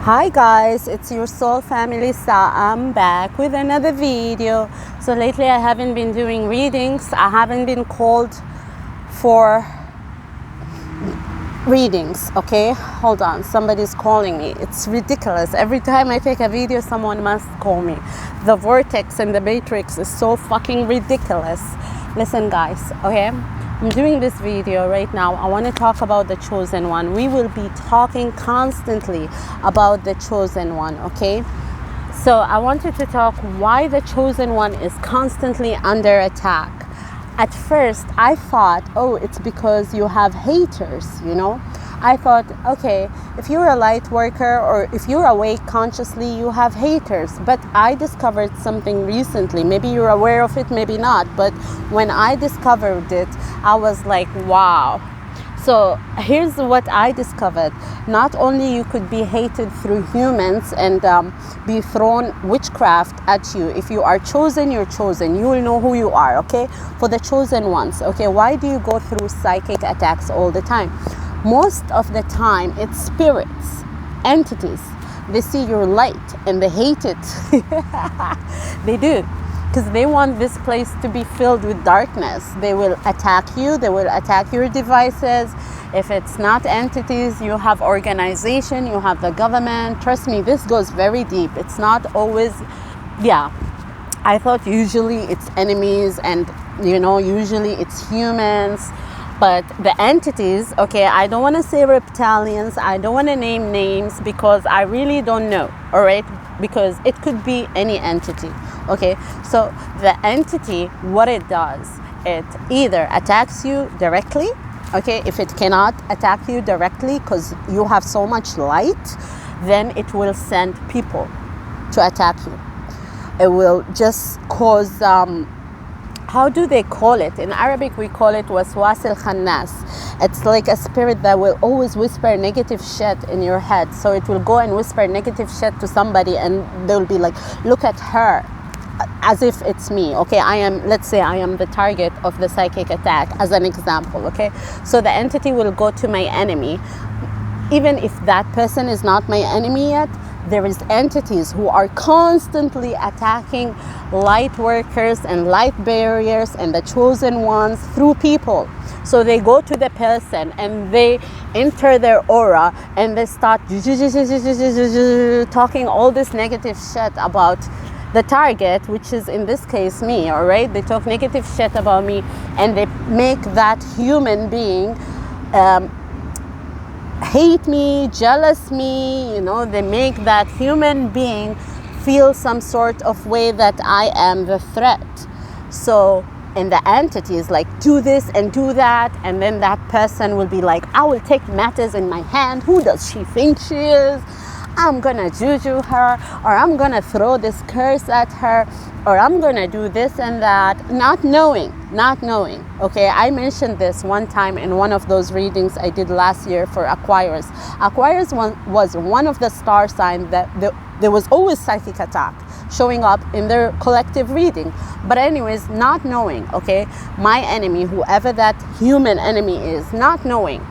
Hi guys, it's your soul family Sa. I'm back with another video. So lately I haven't been doing readings. I haven't been called for readings. Okay, hold on, somebody's calling me. It's ridiculous. Every time I take a video someone must call me. The vortex and the matrix is so fucking ridiculous. Listen guys, okay, I'm doing this video right now. I want to talk about the chosen one. We will be talking constantly about the chosen one, okay? So I wanted to talk why the chosen one is constantly under attack. At first I thought, oh, it's because you have haters, you know. I thought, okay, if you're a light worker or if you're awake consciously, you have haters. But I discovered something recently. Maybe you're aware of it, maybe not. But when I discovered it, I was like, wow. So here's what I discovered. Not only you could be hated through humans and be thrown witchcraft at you. If you are chosen, you're chosen. You will know who you are, okay? For the chosen ones, okay? Why do you go through psychic attacks all the time? Most of the time, it's spirits, entities. They see your light and they hate it. They do. Because they want this place to be filled with darkness. They will attack you. They will attack your devices. If it's not entities, you have organization, you have the government. Trust me, this goes very deep. It's not always, yeah. I thought usually it's enemies and, you know, usually it's humans. But the entities, okay, I don't want to say reptilians. I don't want to name names because I really don't know, all right? Because it could be any entity, okay? So the entity, what it does, it either attacks you directly, okay? If it cannot attack you directly because you have so much light, then it will send people to attack you. It will just cause... how do they call it? In Arabic, we call it waswas al-khannas. It's like a spirit that will always whisper negative shit in your head. So it will go and whisper negative shit to somebody and they'll be like, look at her, as if it's me, okay? Let's say I am the target of the psychic attack, as an example, okay? So the entity will go to my enemy. Even if that person is not my enemy yet, there is entities who are constantly attacking light workers and light barriers and the chosen ones through people. So they go to the person and they enter their aura and they start talking all this negative shit about the target, which is in this case me, all right? They talk negative shit about me and they make that human being hate me, jealous me, you know, they make that human being feel some sort of way that I am the threat. So, and the entity is like, do this and do that, and then that person will be like, I will take matters in my hand. Who does she think she is? I'm gonna juju her, or I'm gonna throw this curse at her, or I'm gonna do this and that, not knowing, okay? I mentioned this one time in one of those readings I did last year for Aquarius. Aquarius was one of the star signs that there was always psychic attack showing up in their collective reading. But anyways, not knowing, okay? My enemy, whoever that human enemy is, not knowing.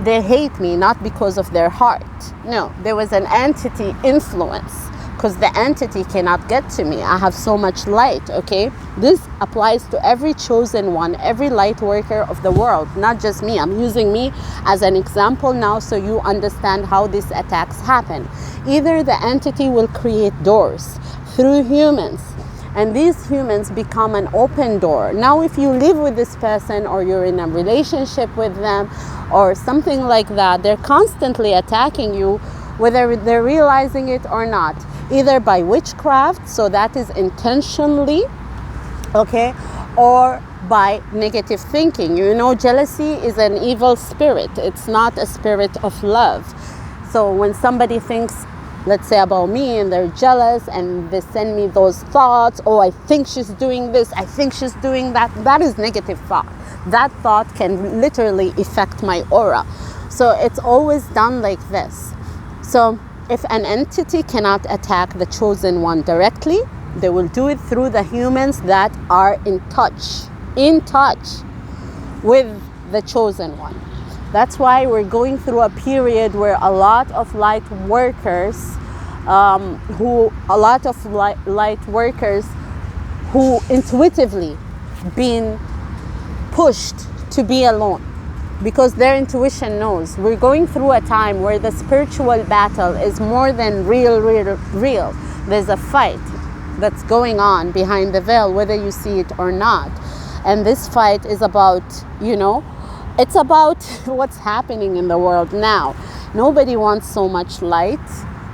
They hate me not because of their heart. No, there was an entity influence because the entity cannot get to me. I have so much light, okay? This applies to every chosen one, every light worker of the world, not just me. I'm using me as an example now so you understand how these attacks happen. Either the entity will create doors through humans, and these humans become an open door. Now, if you live with this person or you're in a relationship with them or something like that, they're constantly attacking you, whether they're realizing it or not, either by witchcraft, so that is intentionally, okay, or by negative thinking. You know, jealousy is an evil spirit. It's not a spirit of love. So when somebody thinks, let's say, about me and they're jealous and they send me those thoughts, oh, I think she's doing this, I think she's doing that, that is negative thought. That thought can literally affect my aura. So it's always done like this. So if an entity cannot attack the chosen one directly, they will do it through the humans that are in touch with the chosen one. That's why we're going through a period where a lot of light workers who intuitively been pushed to be alone, because their intuition knows we're going through a time where the spiritual battle is more than real. There's a fight that's going on behind the veil, whether you see it or not. And this fight is about, it's about what's happening in the world now. Nobody wants so much light.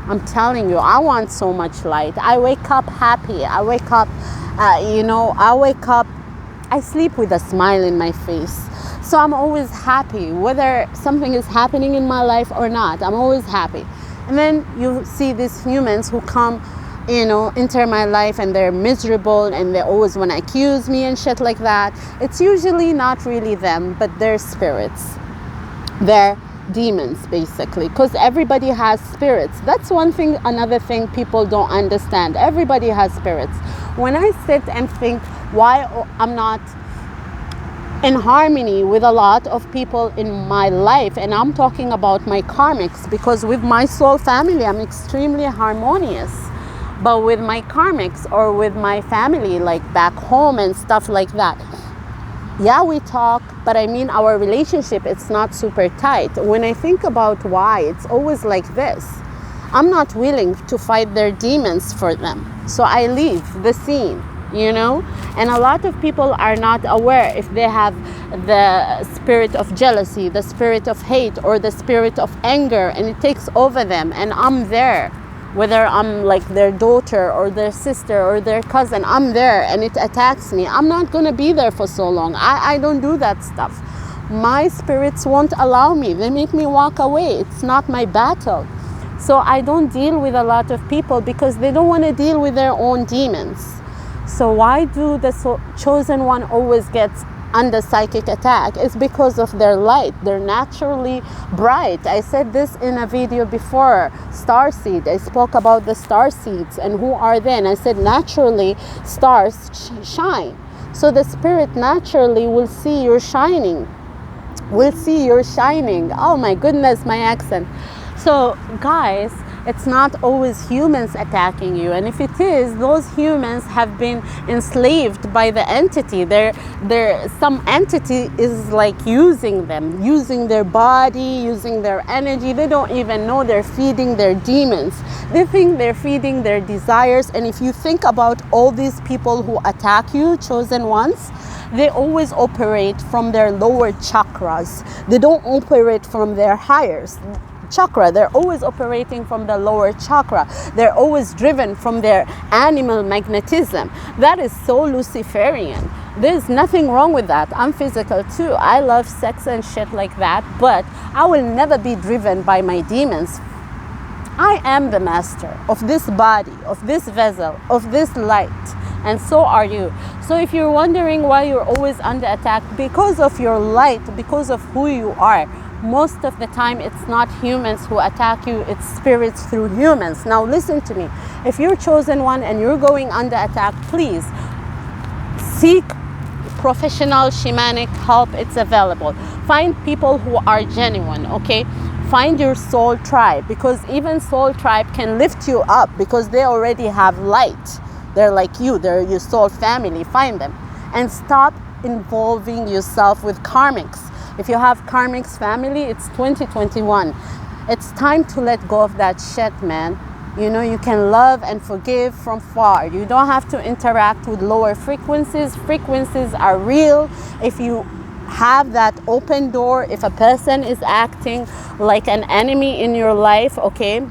I'm telling you, I want so much light. I wake up happy. I wake up, I sleep with a smile in my face. So I'm always happy, whether something is happening in my life or not. I'm always happy. And then you see these humans who come, enter my life, and they're miserable, and they always want to accuse me and shit like that. It's usually not really them, but their spirits. They're demons, basically, because everybody has spirits. That's one thing. Another thing people don't understand, everybody has spirits. When I sit and think why I'm not in harmony with a lot of people in my life, and I'm talking about my karmics, because with my soul family I'm extremely harmonious, but with my karmics or with my family, like back home and stuff like that, yeah, we talk, but I mean our relationship, it's not super tight. When I think about why it's always like this, I'm not willing to fight their demons for them, so I leave the scene, and a lot of people are not aware if they have the spirit of jealousy, the spirit of hate, or the spirit of anger, and it takes over them, and I'm there, whether I'm like their daughter or their sister or their cousin, I'm there, and it attacks me. I'm not gonna be there for so long. I don't do that stuff. My spirits won't allow me. They make me walk away. It's not my battle. So I don't deal with a lot of people because they don't want to deal with their own demons. So why do the chosen one always gets under psychic attack? It's because of their light. They're naturally bright. I said this in a video before, starseed. I spoke about the star seeds and who are they, and I said naturally stars shine. So the spirit naturally will see you're shining. Oh my goodness, my accent. So guys, it's not always humans attacking you, and if it is, those humans have been enslaved by the entity. Some entity is like using them, using their body, using their energy. They don't even know they're feeding their demons. They think they're feeding their desires. And if you think about all these people who attack you, chosen ones, they always operate from their lower chakras. They don't operate from their higher chakra. They're always operating from the lower chakra. They're always driven from their animal magnetism. That is so Luciferian. There's nothing wrong with that. I'm physical too. I love sex and shit like that, but I will never be driven by my demons. I am the master of this body, of this vessel, of this light, and so are you. So if you're wondering why you're always under attack, because of your light, because of who you are. Most of the time it's not humans who attack you, it's spirits through humans. Now listen to me. If you're chosen one and you're going under attack, please seek professional shamanic help. It's available. Find people who are genuine, okay? Find your soul tribe, because even soul tribe can lift you up because they already have light. They're like you, they're your soul family. Find them and stop involving yourself with karmics. If you have karmics family, it's 2021. It's time to let go of that shit, man. You can love and forgive from far. You don't have to interact with lower frequencies. Frequencies are real. If you have that open door, if a person is acting like an enemy in your life, okay?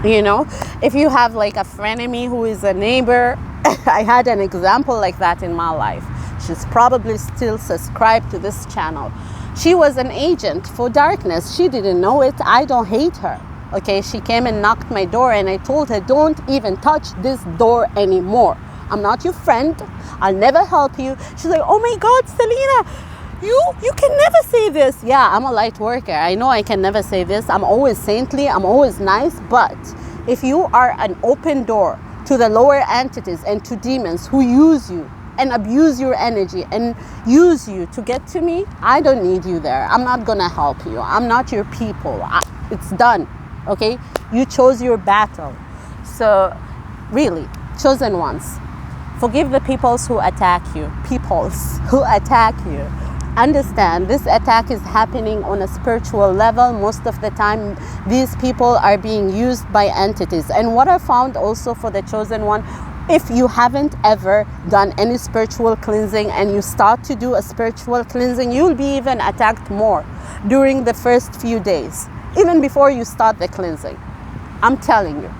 If you have like a frenemy who is a neighbor, I had an example like that in my life. She's probably still subscribed to this channel. She was an agent for darkness. She didn't know it. I don't hate her. Okay, she came and knocked my door and I told her, don't even touch this door anymore. I'm not your friend. I'll never help you. She's like, oh my God, Selena, you can never say this. Yeah, I'm a light worker. I know I can never say this. I'm always saintly. I'm always nice. But if you are an open door to the lower entities and to demons who use you and abuse your energy and use you to get to me, I don't need you there. I'm not gonna help you. I'm not your people. It's done, okay? You chose your battle. So really, chosen ones, forgive the peoples who attack you. Understand this attack is happening on a spiritual level. Most of the time these people are being used by entities. And what I found also for the chosen one, if you haven't ever done any spiritual cleansing and you start to do a spiritual cleansing, you'll be even attacked more during the first few days, even before you start the cleansing. I'm telling you,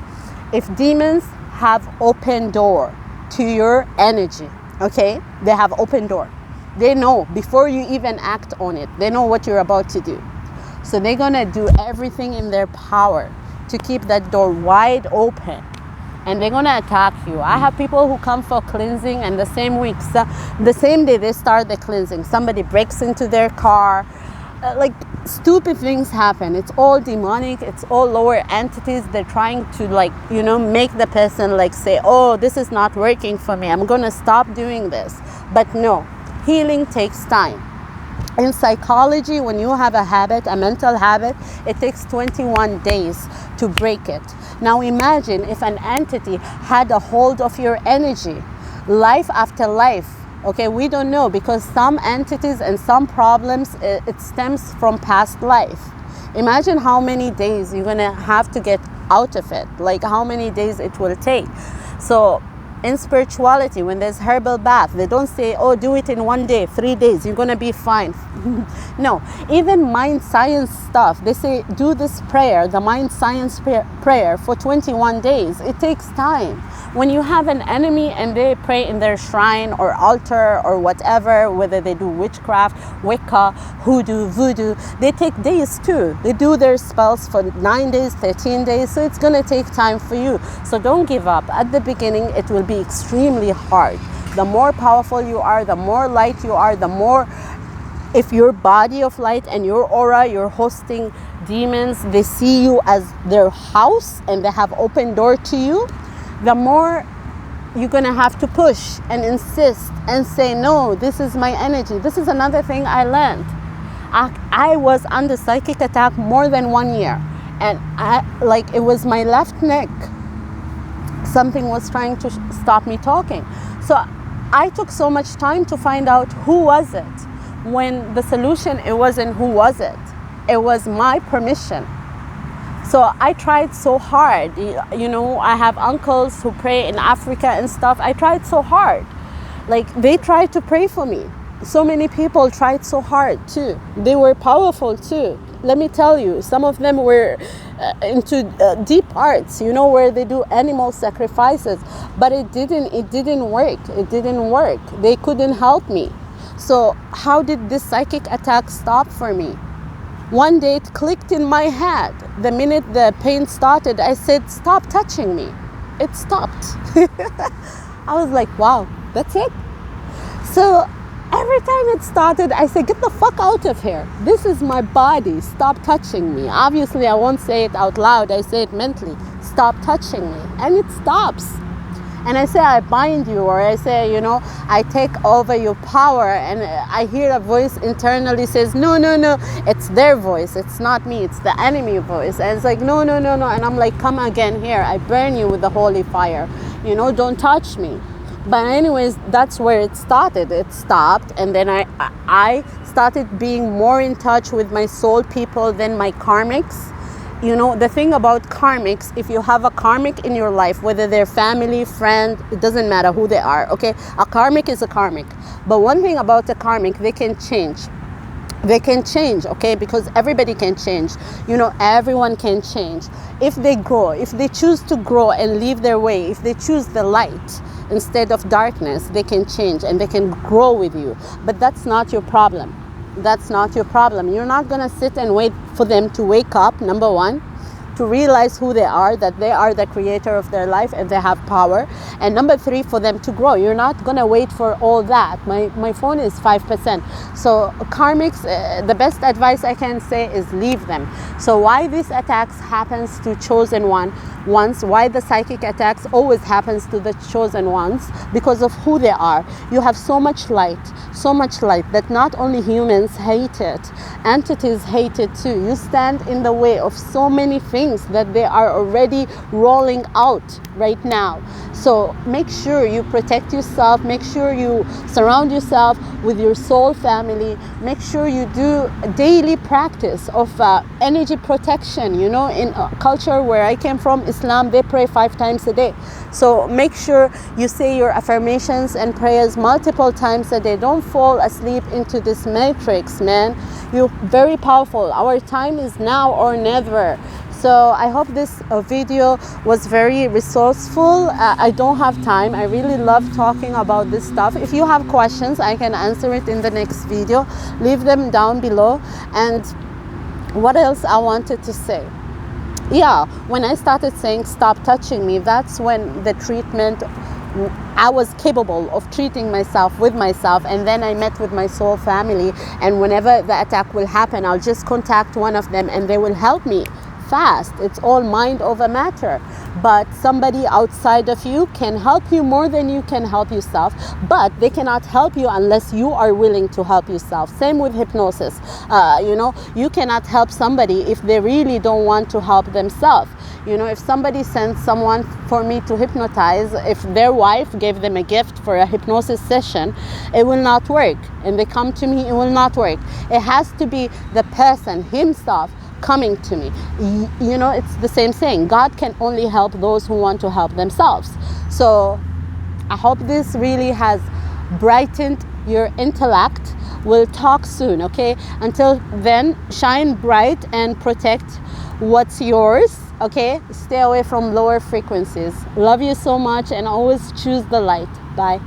if demons have open door to your energy, okay, they have open door. They know before you even act on it. They know what you're about to do. So they're gonna do everything in their power to keep that door wide open. And they're gonna attack you. I have people who come for cleansing, and the same week, the same day they start the cleansing, somebody breaks into their car. Like stupid things happen. It's all demonic. It's all lower entities. They're trying to, like, you know, make the person like say, oh, this is not working for me. I'm gonna stop doing this. But no. Healing takes time. In psychology, when you have a habit, a mental habit, it takes 21 days to break it. Now imagine if an entity had a hold of your energy, life after life. Okay, we don't know, because some entities and some problems, it stems from past life. Imagine how many days you're gonna have to get out of it, like how many days it will take. So in spirituality, when there's herbal bath, they don't say, oh, do it in 1 day, 3 days, you're gonna be fine. No, even mind science stuff, they say do this prayer, the mind science prayer for 21 days. It takes time. When you have an enemy and they pray in their shrine or altar or whatever, whether they do witchcraft, Wicca, hoodoo, voodoo, they take days too. They do their spells for 9 days, 13 days, so it's gonna take time for you. So don't give up. At the beginning, it will be extremely hard. The more powerful you are, the more light you are, the more, if your body of light and your aura, you're hosting demons, they see you as their house and they have open door to you, the more you're gonna have to push and insist and say, no, this is my energy. This is another thing I learned. I was under psychic attack more than 1 year, and it was my left neck. Something was trying to stop me talking. So I took so much time to find out who was it, when the solution, it wasn't who was it. It was my permission. So I tried so hard. You know, I have uncles who pray in Africa and stuff. I tried so hard. Like, they tried to pray for me. So many people tried so hard too. They were powerful too. Let me tell you, some of them were into deep arts, you know, where they do animal sacrifices. But it didn't work. It didn't work. They couldn't help me. So how did this psychic attack stop for me? One day it clicked in my head. The minute the pain started, I said, stop touching me. It stopped. I was like, wow, that's it. So every time it started, I said, get the fuck out of here. This is my body. Stop touching me. Obviously, I won't say it out loud. I say it mentally. Stop touching me. And it stops. And I say, I bind you, or I say, you know, I take over your power. And I hear a voice internally says, no, no, no, it's their voice. It's not me. It's the enemy voice. And it's like, no, no, no, no. And I'm like, come again here. I burn you with the holy fire. You know, don't touch me. But anyways, that's where it started. It stopped. And then I started being more in touch with my soul people than my karmics. You know, the thing about karmics, if you have a karmic in your life, whether they're family, friend, it doesn't matter who they are, okay? A karmic is a karmic. But one thing about a karmic, they can change. They can change, okay? Because everybody can change. You know, everyone can change. If they grow, if they choose to grow and leave their way, if they choose the light instead of darkness, they can change and they can grow with you. But that's not your problem. That's not your problem. You're not going to sit and wait for them to wake up, number one. to realize who they are, that they are the creator of their life and they have power. And number 3, for them to grow. You're not gonna wait for all that. My phone is 5%. So karmics, the best advice I can say is leave them. So why these attacks happens to chosen ones, why the psychic attacks always happens to the chosen ones? Because of who they are. You have so much light that not only humans hate it, entities hate it too. You stand in the way of so many things that they are already rolling out right now. So make sure you protect yourself, make sure you surround yourself with your soul family, make sure you do a daily practice of energy protection. You know, in a culture where I came from, Islam, they pray 5 times a day. So make sure you say your affirmations and prayers multiple times a day. Don't fall asleep into this matrix, man. You're very powerful. Our time is now or never. So I hope this video was very resourceful. I don't have time. I really love talking about this stuff. If you have questions, I can answer it in the next video. Leave them down below. And what else I wanted to say? Yeah, when I started saying stop touching me, that's when the treatment, I was capable of treating myself with myself, and then I met with my soul family, and whenever the attack will happen, I'll just contact one of them and they will help me fast. It's all mind over matter. But somebody outside of you can help you more than you can help yourself, but they cannot help you unless you are willing to help yourself. Same with hypnosis. You know, you cannot help somebody if they really don't want to help themselves. You know, if somebody sends someone for me to hypnotize, if their wife gave them a gift for a hypnosis session, it will not work. And they come to me, it will not work. It has to be the person himself coming to me. You know, it's the same thing. God can only help those who want to help themselves. So I hope this really has brightened your intellect. We'll talk soon, okay? Until then, shine bright and protect what's yours, okay? Stay away from lower frequencies. Love you so much, and always choose the light. Bye.